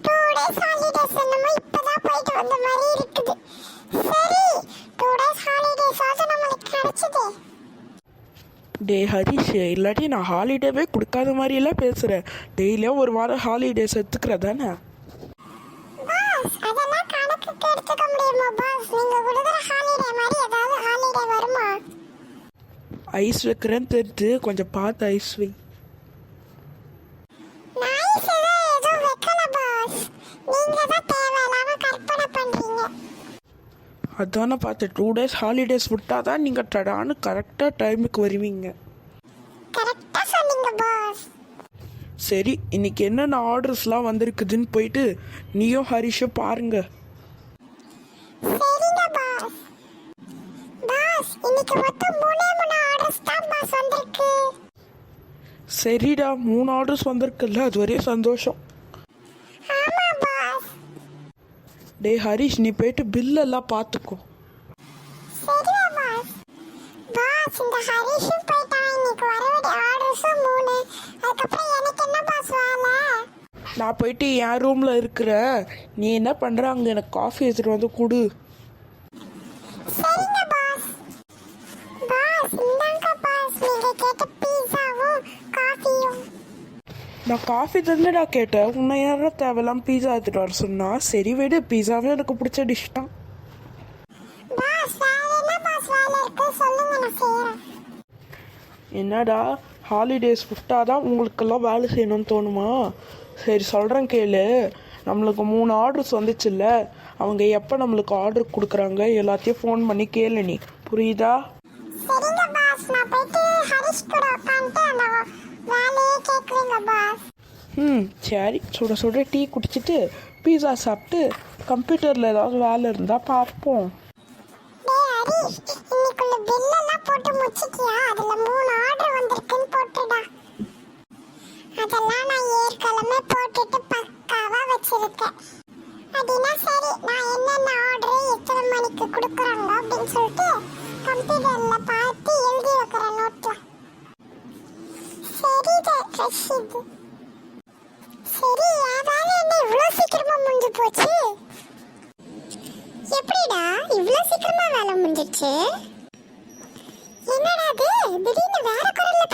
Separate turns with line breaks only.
2 days holidays என்னமோ இப்பதான் போயிட்டு வந்த மாதிரி இருக்குது. சரி 2 days ஹாலிடேஸ் ஆச்சு நமக்கு கிடைச்சதே.
டே ஹரிஷ், இல்லாட்டி நான் ஹாலிடேவே கொடுக்காத மாதிரியெல்லாம் பேசுகிறேன். டெய்லியும் ஒரு வாரம் ஹாலிடேஸ் எடுத்துக்கிறதானே?
பாஸ் அதெல்லாம் கணக்குக்கு எடுத்துக்க முடியுமா பாஸ்? நீங்க கொடுக்குற ஹாலிடே மாதிரி ஏதாவது ஹாலிடே வருமா?
ஐஸ் வைக்கிறேன்னு தெரிஞ்சு கொஞ்சம் பார்த்து ஐஸ் வை.
நைஸ் ஏதோ வைக்கல பாஸ். நீங்க தான் தேவையில்லாம கற்பனை பண்றீங்க.
அதானே பார்த்து 2 days ஹாலிடேஸ் விட்டால் தான் நீங்கள் டடான்னு கரெக்டாக டைமுக்கு வருவீங்க.
கரெக்டா சொன்னீங்க பாஸ்.
சரி, இன்னைக்கு என்னென்ன ஆர்டர்ஸ்லாம் வந்திருக்குதுன்னு போயிட்டு நீயும் ஹரிஷும் பாருங்க.
சரிங்க பாஸ். பாஸ் இன்னைக்கு மொத்தம் 3 ஆர்டர்ஸ் தான் பாஸ் வந்திருக்கு.
சரிடா, 3 ஆர்டர்ஸ் வந்திருக்குல்ல, அது வரையும் சந்தோஷம்.
ஆமா பாஸ்.
டே ஹரிஷ், நீ போயிட்டு பில்லெல்லாம் பார்த்துக்கோ.
சரியா பாஸ். பாஸ் இந்த ஹரிஷும் போயிட்டான். இன்னைக்கு வரவேண்டிய ஆர்டர்ஸும் 3. அதுக்கப்புறம் எனக்கு என்ன பாஸ் வேலை?
நான் போயிட்டு என் ரூமில் இருக்கிற, நீ என்ன பண்ணுற அங்கே எனக்கு காஃபி எடுத்துகிட்டு வந்து கொடு.
சரிங்க பாஸ். பாஸ் இந்தாங்க பாஸ், நீங்க கேட்ட பீஸாவும் காஃபியும்.
நான் காஃபி தானேடா கேட்டேன், உன்னை யாரும் தேவையில்லாம பீஸா எடுத்துகிட்டு வர சொன்னா? சரி விடு, பீஸாவே எனக்கு பிடிச்ச டிஷ் தான்.
பாஸ் வேற என்ன பாஸ் வேலை இருக்கு சொல்லுங்க, நான் செய்யறேன்.
என்னடா ஹாலிடேஸ் விட்டால் தான் உங்களுக்கெல்லாம் வேலை செய்யணும்னு தோணுமா? சரி சொல்கிறேன் கேளு. நம்மளுக்கு 3 ஆர்டர்ஸ் வந்துச்சுல்ல, அவங்க எப்போ நம்மளுக்கு ஆர்டர் கொடுக்குறாங்க எல்லாத்தையும் ஃபோன் பண்ணி கேளு நீ, புரியுதா?
சரிங்க பாஸ், நான் போயிட்டு ஹரிஷ் கூட உட்காந்துட்டு அந்த வேலையே கேட்குறீங்க பாஸ்.
சரி, சுட சுட டீ குடிச்சிட்டு பீஸா சாப்பிட்டு கம்ப்யூட்டரில் ஏதாவது வேலை இருந்தால் பார்ப்போம்.
டேய் ஹரிஷ், இன்னைக்குள்ள பில்லெல்லாம் போட்டு முடிச்சிட்டியா? அதுல 3 ஆர்டர் வந்திருக்குன்னு போட்டுடா. அதெல்லாம் நான் ஏற்கனவே போட்டுட்டு பக்காவா வச்சிருக்கேன். அப்படின்னா சரி, நான் என்னென்ன ஆர்டர் எத்தனை மணிக்கு கொடுக்குறாங்க அப்படின்னு சொல்லிட்டு கம்ப்யூட்டர்ல பார்த்து எழுதி வைக்கிறேன் நோட்ல. சரி ரஷீத். சரி, அதால என்ன இவ்வளோ சீக்கிரமா முடிஞ்சு போச்சு? எப்படிடா இவ்வளோ சீக்கிரமா வேலை முடிஞ்சிச்சு? என்னடா அது திடீர்னு வேற குரல்ல